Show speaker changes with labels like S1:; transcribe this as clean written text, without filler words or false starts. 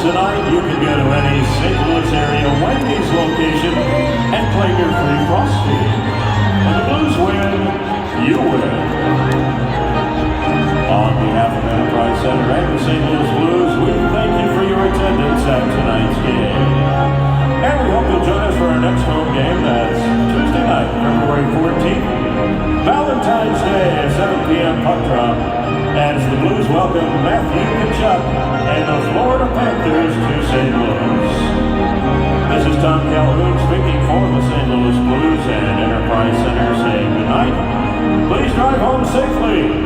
S1: tonight, you can go to any St. Louis area Wendy's location and claim your free frosty. When the Blues win, you win. On behalf of Enterprise Center and the St. Louis Blues, we thank you for your attendance at tonight's game. And we hope you'll join us for our next home game. That's Tuesday night, February 14th, Valentine's Day at 7 p.m. puck drop, as the Blues welcome Matthew Tkachuk and the Florida Panthers to St. Louis. This is Tom Calhoun speaking for the St. Louis Blues and Enterprise Center saying goodnight. Please drive home safely.